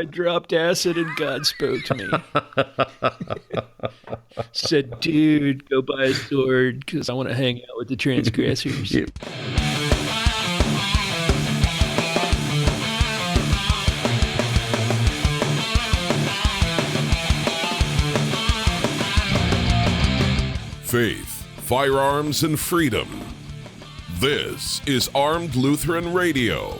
I dropped acid and God spoke to me. Said, dude, go buy a sword because I want to hang out with the transgressors. Yep. Faith, firearms, and freedom. This is Armed Lutheran Radio.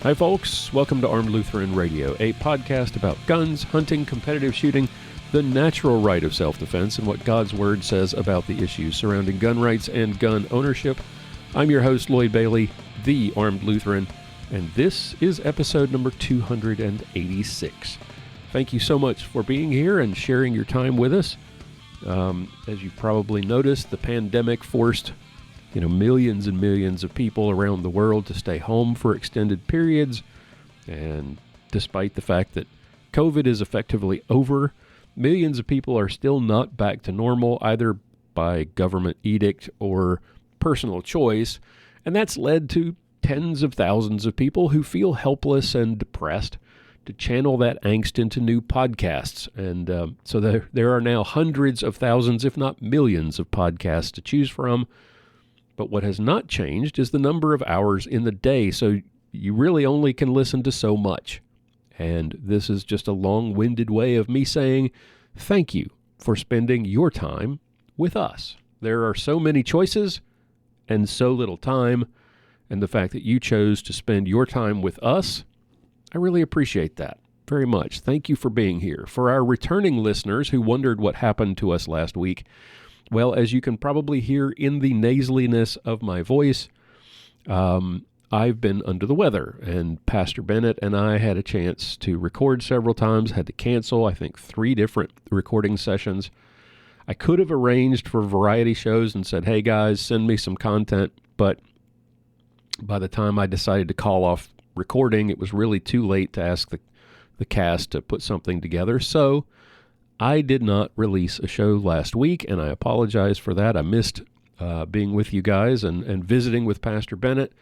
Hi, folks. Welcome to Armed Lutheran Radio, a podcast about guns, hunting, competitive shooting, the natural right of self-defense, and what God's Word says about the issues surrounding gun rights and gun ownership. I'm your host, Lloyd Bailey, the Armed Lutheran, and this is episode number 286. Thank you so much for being here and sharing your time with us. As you've probably noticed, the pandemic forced millions and millions of people around the world to stay home for extended periods. And despite the fact that COVID is effectively over, millions of people are still not back to normal, either by government edict or personal choice. And that's led to tens of thousands of people who feel helpless and depressed to channel that angst into new podcasts. And so there are now hundreds of thousands, if not millions, of podcasts to choose from. But what has not changed is the number of hours in the day, so you really only can listen to so much. And this is just a long-winded way of me saying thank you for spending your time with us. There are so many choices and so little time, and the fact that you chose to spend your time with us, I really appreciate that very much. Thank you for being here. For our returning listeners who wondered what happened to us last week, well, as you can probably hear in the nasaliness of my voice, I've been under the weather, and Pastor Bennett and I had a chance to record several times, had to cancel, I think, 3 different recording sessions. I could have arranged for variety shows and said, hey guys, send me some content, but by the time I decided to call off recording, it was really too late to ask the cast to put something together, so I did not release a show last week, and I apologize for that. I missed being with you guys and visiting with Pastor Bennett.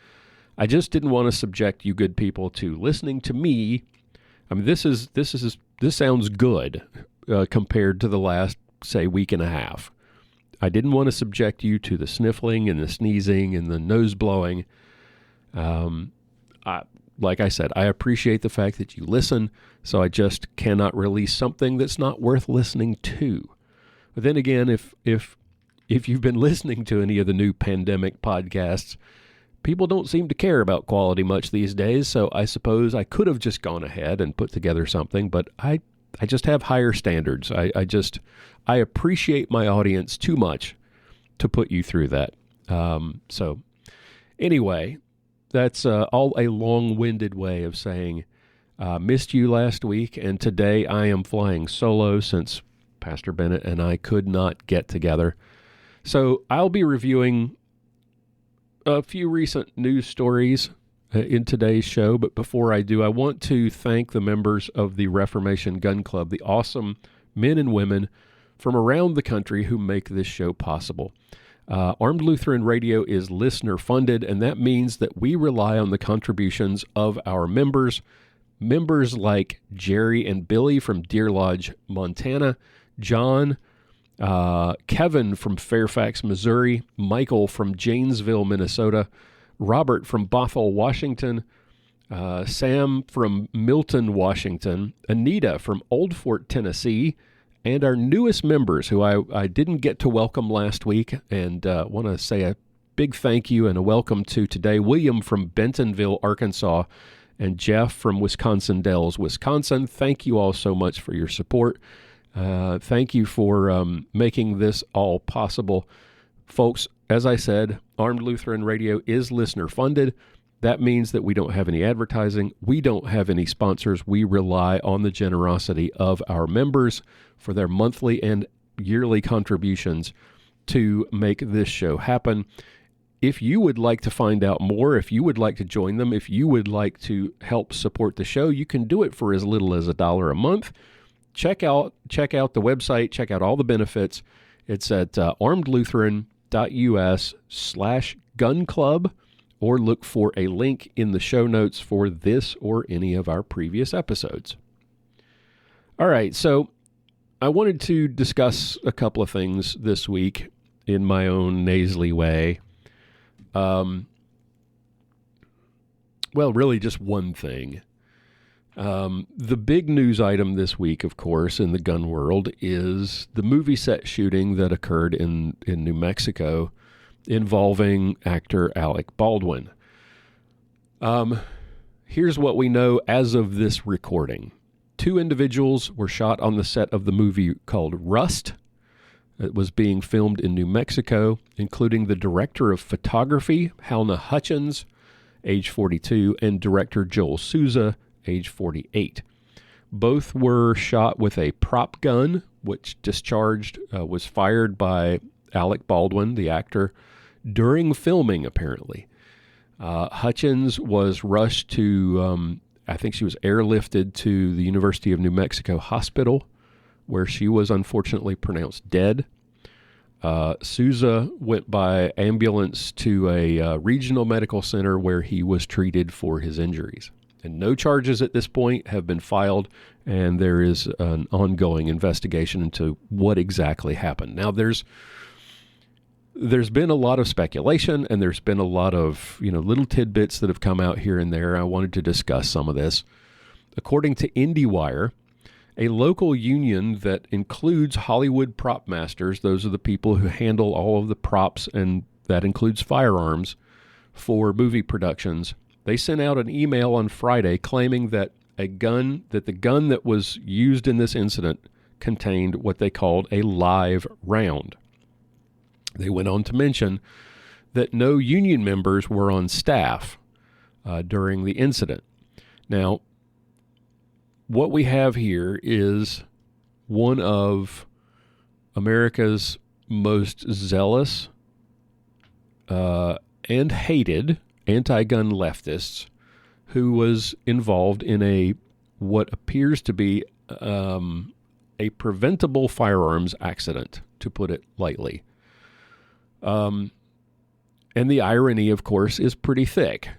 I just didn't want to subject you good people to listening to me. I mean, this sounds good compared to the last, say, week and a half. I didn't want to subject you to the sniffling and the sneezing and the nose blowing. Like I said, I appreciate the fact that you listen, so I just cannot release something that's not worth listening to. But then again, if you've been listening to any of the new pandemic podcasts, people don't seem to care about quality much these days, so I suppose I could have just gone ahead and put together something, but I just have higher standards. I appreciate my audience too much to put you through that. So anyway, that's all a long-winded way of saying missed you last week, and today I am flying solo since Pastor Bennett and I could not get together. So I'll be reviewing a few recent news stories in today's show, but before I do, I want to thank the members of the Reformation Gun Club, the awesome men and women from around the country who make this show possible. Armed Lutheran Radio is listener-funded, and that means that we rely on the contributions of our members like Jerry and Billy from Deer Lodge, Montana, John, Kevin from Fairfax, Missouri, Michael from Janesville, Minnesota, Robert from Bothell, Washington, Sam from Milton, Washington, Anita from Old Fort, Tennessee, and our newest members, who I didn't get to welcome last week, and want to say a big thank you and a welcome to today, William from Bentonville, Arkansas, and Jeff from Wisconsin Dells, Wisconsin. Thank you all so much for your support. Thank you for making this all possible. Folks, as I said, Armed Lutheran Radio is listener-funded. That means that we don't have any advertising. We don't have any sponsors. We rely on the generosity of our members for their monthly and yearly contributions to make this show happen. If you would like to find out more, if you would like to join them, if you would like to help support the show, you can do it for as little as $1 a month. Check out the website, check out all the benefits. It's at armedlutheran.us/gun club, or look for a link in the show notes for this or any of our previous episodes. All right, so I wanted to discuss a couple of things this week in my own nasally way. Well, really just one thing. The big news item this week, of course, in the gun world is the movie set shooting that occurred in New Mexico involving actor Alec Baldwin. Here's what we know as of this recording. 2 individuals were shot on the set of the movie called Rust. It was being filmed in New Mexico, including the director of photography, Halna Hutchins, age 42, and director Joel Souza, age 48. Both were shot with a prop gun, which was fired by Alec Baldwin, the actor, during filming, apparently. Hutchins was rushed to, I think she was airlifted to the University of New Mexico Hospital, where she was unfortunately pronounced dead. Souza went by ambulance to a regional medical center where he was treated for his injuries. And no charges at this point have been filed, and there is an ongoing investigation into what exactly happened. Now, there's been a lot of speculation, and there's been a lot of little tidbits that have come out here and there. I wanted to discuss some of this. According to IndieWire, a local union that includes Hollywood prop masters, those are the people who handle all of the props, and that includes firearms for movie productions, they sent out an email on Friday claiming that the gun that was used in this incident contained what they called a live round. They went on to mention that no union members were on staff during the incident. Now, what we have here is one of America's most zealous and hated anti-gun leftists who was involved in what appears to be a preventable firearms accident, to put it lightly. And the irony, of course, is pretty thick.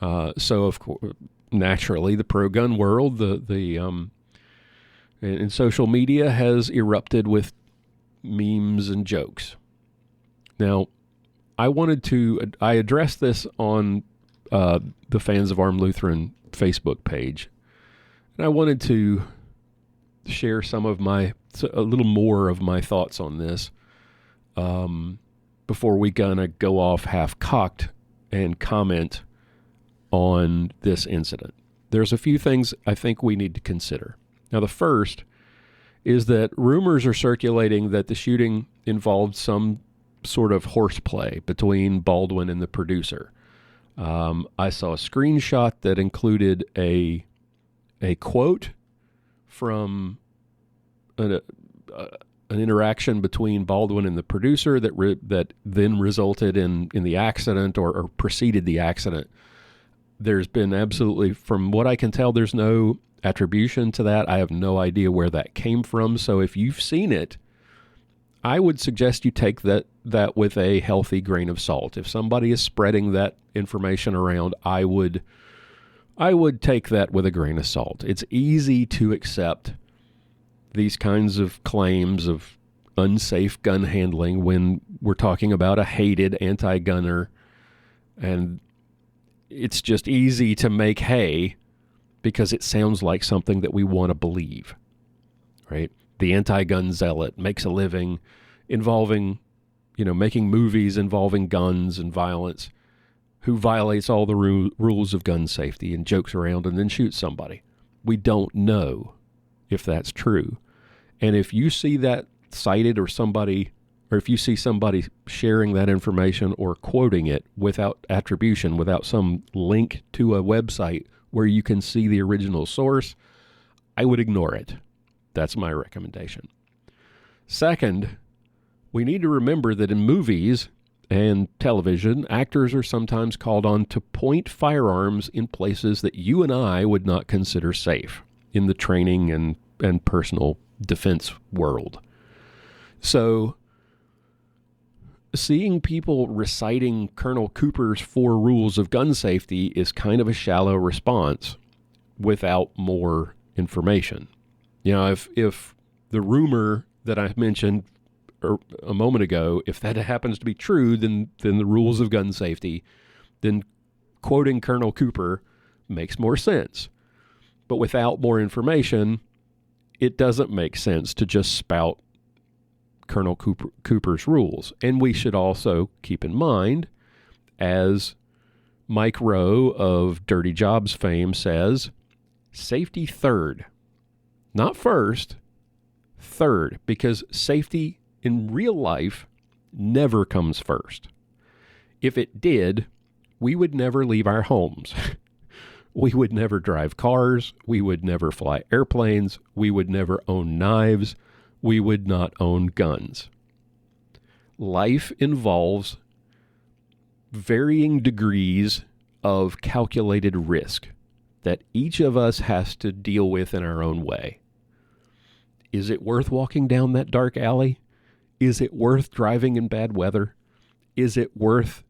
So, of course, naturally, the pro-gun world, in social media, has erupted with memes and jokes. Now, I addressed this on the Fans of Armed Lutheran Facebook page, and I wanted to share a little more of my thoughts on this before we gonna go off half-cocked and comment on this incident. There's a few things I think we need to consider. Now, the first is that rumors are circulating that the shooting involved some sort of horseplay between Baldwin and the producer. I saw a screenshot that included a quote from an interaction between Baldwin and the producer that then resulted in the accident or preceded the accident. There's been absolutely, from what I can tell, there's no attribution to that. I have no idea where that came from. So if you've seen it, I would suggest you take that with a healthy grain of salt. If somebody is spreading that information around, I would take that with a grain of salt. It's easy to accept these kinds of claims of unsafe gun handling when we're talking about a hated anti-gunner, and it's just easy to make hay because it sounds like something that we want to believe, right? The anti-gun zealot makes a living involving, making movies involving guns and violence, who violates all the rules of gun safety and jokes around and then shoots somebody. We don't know if that's true. And if you see that cited or if you see somebody sharing that information or quoting it without attribution, without some link to a website where you can see the original source, I would ignore it. That's my recommendation. Second, we need to remember that in movies and television, actors are sometimes called on to point firearms in places that you and I would not consider safe in the training and personal defense world. So seeing people reciting Colonel Cooper's 4 rules of gun safety is kind of a shallow response without more information. If the rumor that I mentioned a moment ago, if that happens to be true, then the rules of gun safety, then quoting Colonel Cooper makes more sense. But without more information, it doesn't make sense to just spout Colonel Cooper's rules. And we should also keep in mind, as Mike Rowe of Dirty Jobs fame says, safety third. Not first, third, because safety in real life never comes first. If it did, we would never leave our homes. We would never drive cars. We would never fly airplanes. We would never own knives. We would not own guns. Life involves varying degrees of calculated risk that each of us has to deal with in our own way. Is it worth walking down that dark alley? Is it worth driving in bad weather? Is it worth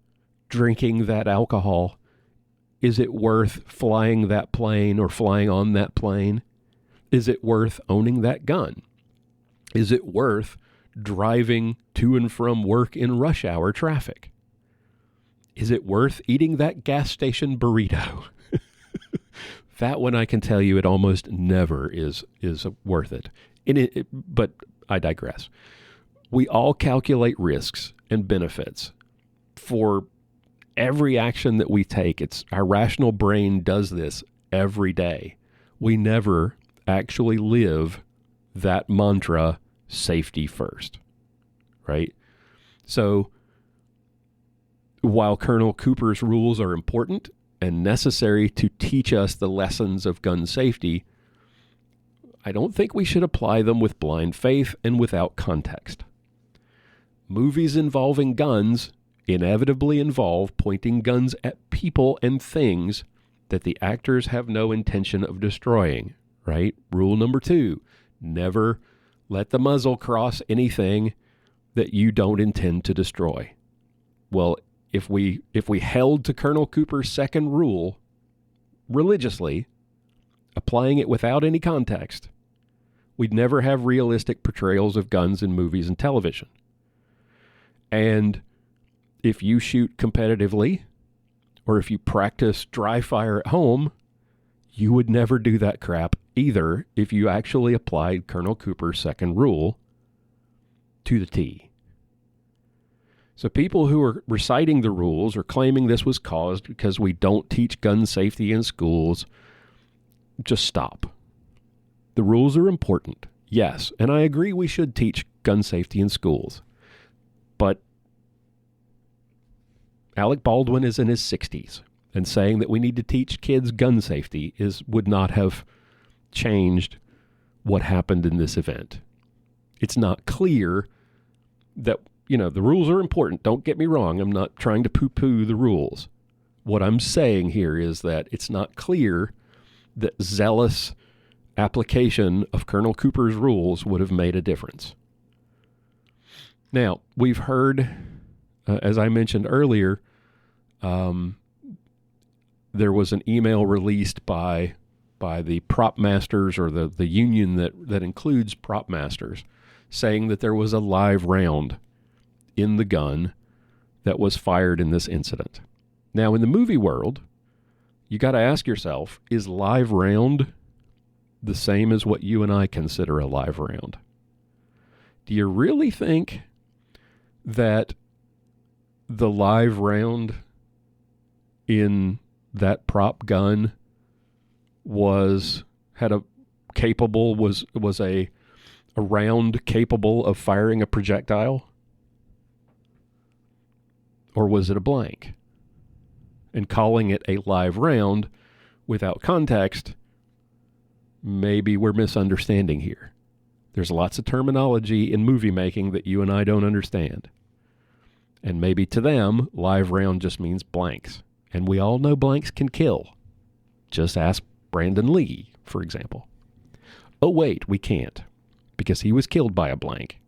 drinking that alcohol? Is it worth flying that plane or flying on that plane? Is it worth owning that gun? Is it worth driving to and from work in rush hour traffic? Is it worth eating that gas station burrito? That one, I can tell you, it almost never is worth it. But I digress. We all calculate risks and benefits for every action that we take. Our rational brain does this every day. We never actually live that mantra, safety first, right? So while Colonel Cooper's rules are important and necessary to teach us the lessons of gun safety, I don't think we should apply them with blind faith and without context. Movies involving guns inevitably involve pointing guns at people and things that the actors have no intention of destroying, right? Rule number 2, never let the muzzle cross anything that you don't intend to destroy. Well, if we held to Colonel Cooper's second rule religiously, applying it without any context, we'd never have realistic portrayals of guns in movies and television. And if you shoot competitively, or if you practice dry fire at home, you would never do that crap either if you actually applied Colonel Cooper's second rule to the T. So people who are reciting the rules or claiming this was caused because we don't teach gun safety in schools, just stop. The rules are important, yes, and I agree we should teach gun safety in schools. But Alec Baldwin is in his 60s, and saying that we need to teach kids gun safety would not have changed what happened in this event. It's not clear that, the rules are important. Don't get me wrong. I'm not trying to poo-poo the rules. What I'm saying here is that it's not clear that zealous application of Colonel Cooper's rules would have made a difference. Now, we've heard, as I mentioned earlier, there was an email released by the prop masters, or the union that includes prop masters, saying that there was a live round in the gun that was fired in this incident. Now, in the movie world, you got to ask yourself, is live round the same as what you and I consider a live round? Do you really think that the live round in that prop gun was a round capable of firing a projectile? Or was it a blank? And calling it a live round without context, maybe we're misunderstanding here. There's lots of terminology in movie making that you and I don't understand. And maybe to them, live round just means blanks. And we all know blanks can kill. Just ask Brandon Lee, for example. Oh, wait, we can't, because he was killed by a blank.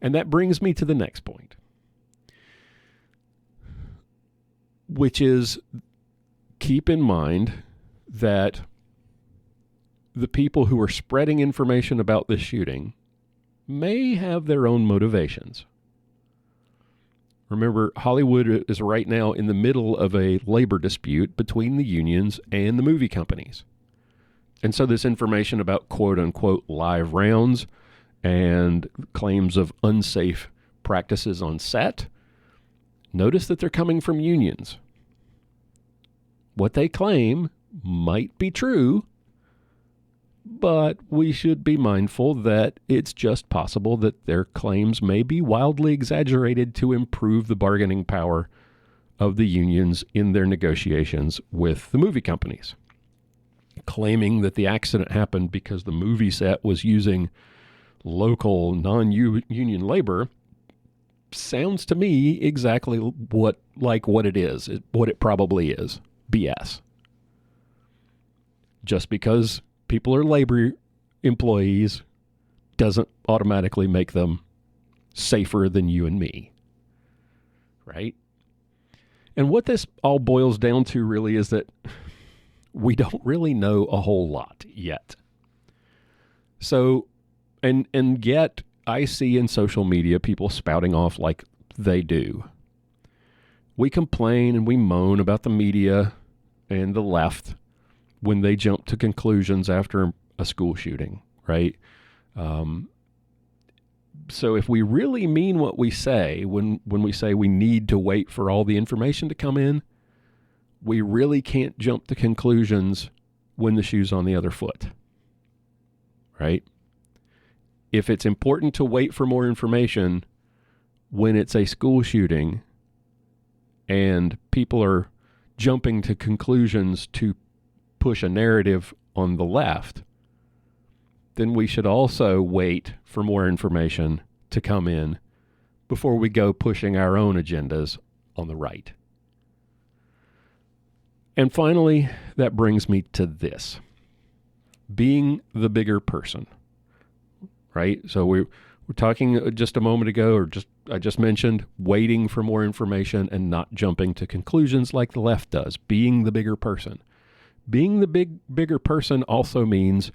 And that brings me to the next point, which is keep in mind that the people who are spreading information about this shooting may have their own motivations. Remember, Hollywood is right now in the middle of a labor dispute between the unions and the movie companies. And so this information about quote-unquote live rounds and claims of unsafe practices on set, notice that they're coming from unions. What they claim might be true, but we should be mindful that it's just possible that their claims may be wildly exaggerated to improve the bargaining power of the unions in their negotiations with the movie companies. Claiming that the accident happened because the movie set was using local non-union labor sounds to me exactly what it is, what it probably is. BS. Just because people are labor employees doesn't automatically make them safer than you and me. Right? And what this all boils down to really is that we don't really know a whole lot yet. So, and yet I see in social media people spouting off like they do. We complain and we moan about the media and the left when they jump to conclusions after a school shooting, right? So if we really mean what we say, when we say we need to wait for all the information to come in, we really can't jump to conclusions when the shoe's on the other foot, right? If it's important to wait for more information when it's a school shooting and people are jumping to conclusions to push a narrative on the left, then we should also wait for more information to come in before we go pushing our own agendas on the right. And finally, that brings me to this. Being the bigger person, right? So we're talking just a moment ago, I just mentioned waiting for more information and not jumping to conclusions like the left does. Being the bigger person. Being the bigger person also means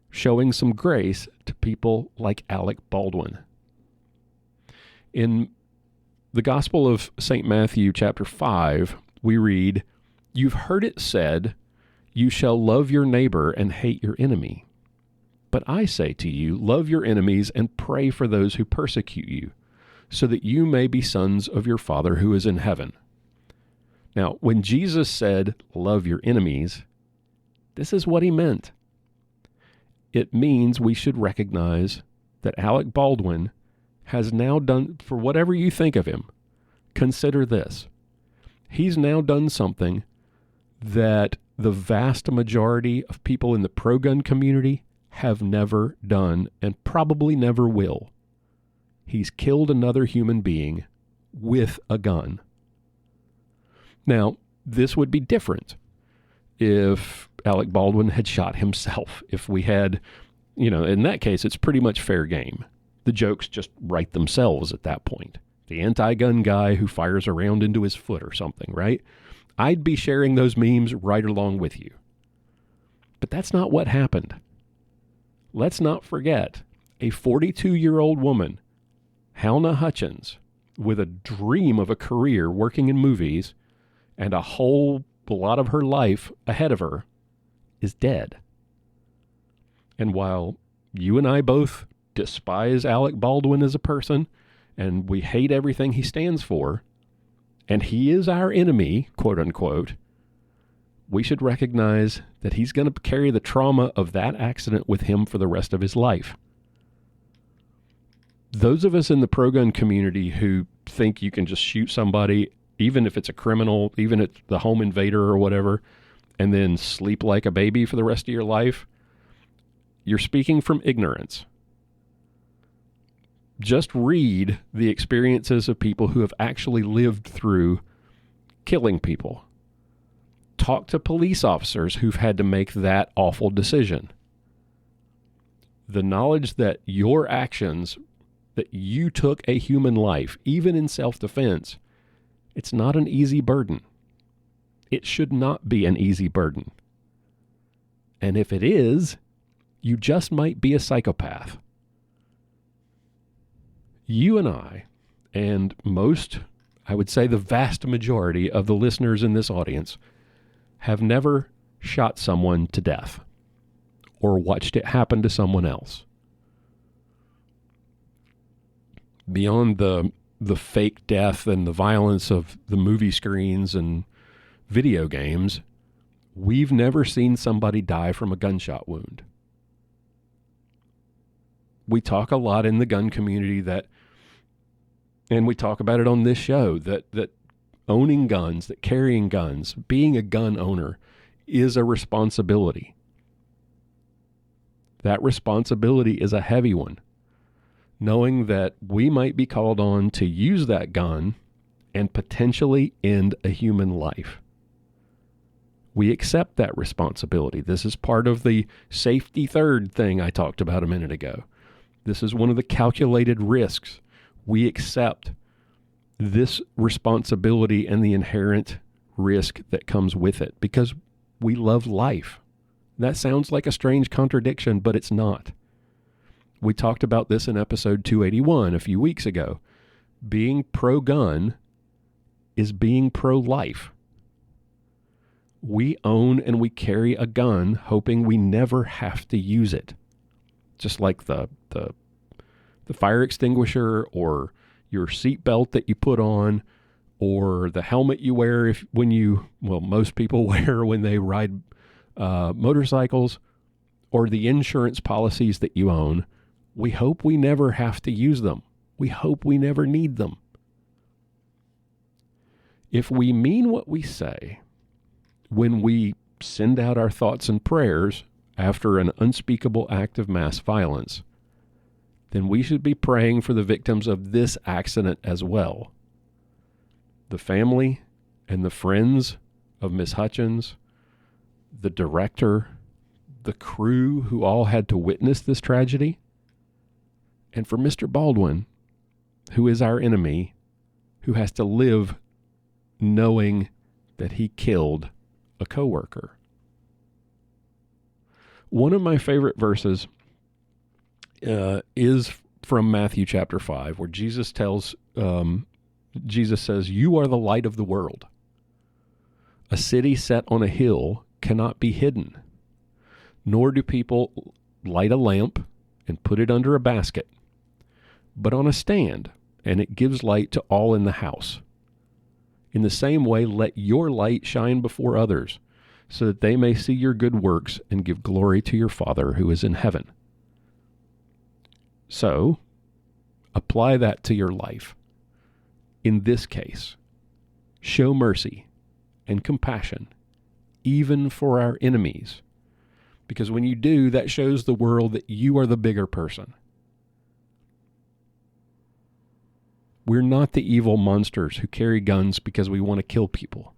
showing some grace to people like Alec Baldwin. In the Gospel of St. Matthew, chapter 5, we read, "You've heard it said, 'You shall love your neighbor and hate your enemy.' But I say to you, love your enemies and pray for those who persecute you, so that you may be sons of your Father who is in heaven." Now, when Jesus said, love your enemies, this is what he meant. It means we should recognize that Alec Baldwin has now done, for whatever you think of him, consider this. He's now done something that the vast majority of people in the pro-gun community have never done and probably never will. He's killed another human being with a gun. Now, this would be different if Alec Baldwin had shot himself. If we had, in that case, it's pretty much fair game. The jokes just write themselves at that point. The anti-gun guy who fires a round into his foot or something, right? I'd be sharing those memes right along with you. But that's not what happened. Let's not forget, a 42-year-old woman, Halna Hutchins, with a dream of a career working in movies and a whole lot of her life ahead of her, is dead. And while you and I both despise Alec Baldwin as a person, and we hate everything he stands for, and he is our enemy, quote unquote, we should recognize that he's going to carry the trauma of that accident with him for the rest of his life. Those of us in the pro-gun community who think you can just shoot somebody, even if it's a criminal, even if it's the home invader or whatever, and then sleep like a baby for the rest of your life, you're speaking from ignorance. Just read the experiences of people who have actually lived through killing people. Talk to police officers who've had to make that awful decision. The knowledge that your actions that you took a human life, even in self-defense, it's not an easy burden. It should not be an easy burden. And if it is, you just might be a psychopath. You and I, and most, I would say the vast majority of the listeners in this audience, have never shot someone to death or watched it happen to someone else. Beyond the fake death and the violence of the movie screens and video games, we've never seen somebody die from a gunshot wound. We talk a lot in the gun community that, and we talk about it on this show, that owning guns, that carrying guns, being a gun owner is a responsibility. That responsibility is a heavy one, knowing that we might be called on to use that gun and potentially end a human life. We accept that responsibility. This is part of the safety third thing I talked about a minute ago. This is one of the calculated risks. We accept this responsibility and the inherent risk that comes with it because we love life. That sounds like a strange contradiction, but it's not. We talked about this in episode 281 a few weeks ago. Being pro-gun is being pro-life. We own and we carry a gun hoping we never have to use it. Just like the fire extinguisher or your seatbelt that you put on or the helmet you wear most people wear when they ride motorcycles, or the insurance policies that you own. We hope we never have to use them. We hope we never need them. If we mean what we say when we send out our thoughts and prayers after an unspeakable act of mass violence, then we should be praying for the victims of this accident as well. The family and the friends of Miss Hutchins, the director, the crew who all had to witness this tragedy, and for Mr. Baldwin, who is our enemy, who has to live knowing that he killed a coworker. One of my favorite verses is from Matthew chapter 5, where Jesus says, "You are the light of the world. A city set on a hill cannot be hidden, nor do people light a lamp and put it under a basket, but on a stand, and it gives light to all in the house. In the same way, let your light shine before others, so that they may see your good works and give glory to your Father who is in heaven." So, apply that to your life. In this case, show mercy and compassion, even for our enemies. Because when you do, that shows the world that you are the bigger person. We're not the evil monsters who carry guns because we want to kill people.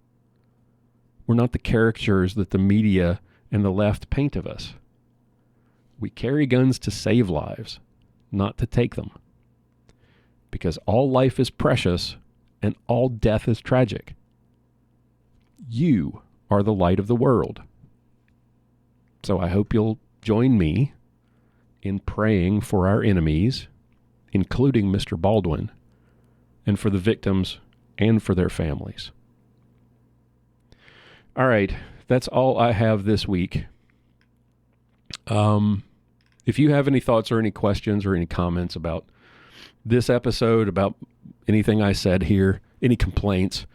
We're not the caricatures that the media and the left paint of us. We carry guns to save lives, not to take them. Because all life is precious and all death is tragic. You are the light of the world. So I hope you'll join me in praying for our enemies, including Mr. Baldwin, and for the victims and for their families. All right, that's all I have this week. If you have any thoughts or any questions or any comments about this episode, about anything I said here, any complaints,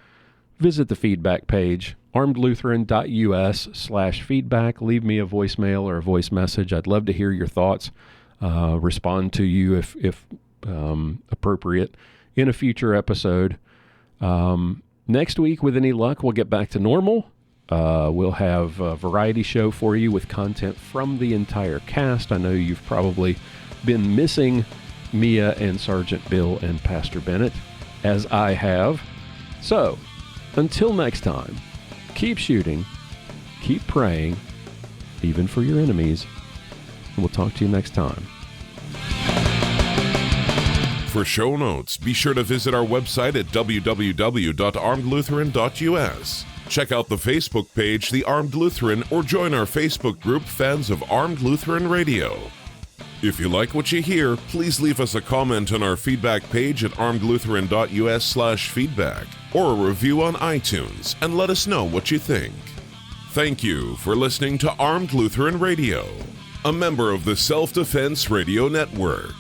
visit the feedback page, armedlutheran.us/feedback. Leave me a voicemail or a voice message. I'd love to hear your thoughts, respond to you if appropriate in a future episode. Next week, with any luck, we'll get back to normal. We'll have a variety show for you with content from the entire cast. I know you've probably been missing Mia and Sergeant Bill and Pastor Bennett, as I have. So, until next time, keep shooting, keep praying, even for your enemies, and we'll talk to you next time. For show notes, be sure to visit our website at www.armedlutheran.us. Check out the Facebook page, The Armed Lutheran, or join our Facebook group, Fans of Armed Lutheran Radio. If you like what you hear, please leave us a comment on our feedback page at armedlutheran.us/feedback or a review on iTunes and let us know what you think. Thank you for listening to Armed Lutheran Radio, a member of the Self-Defense Radio Network.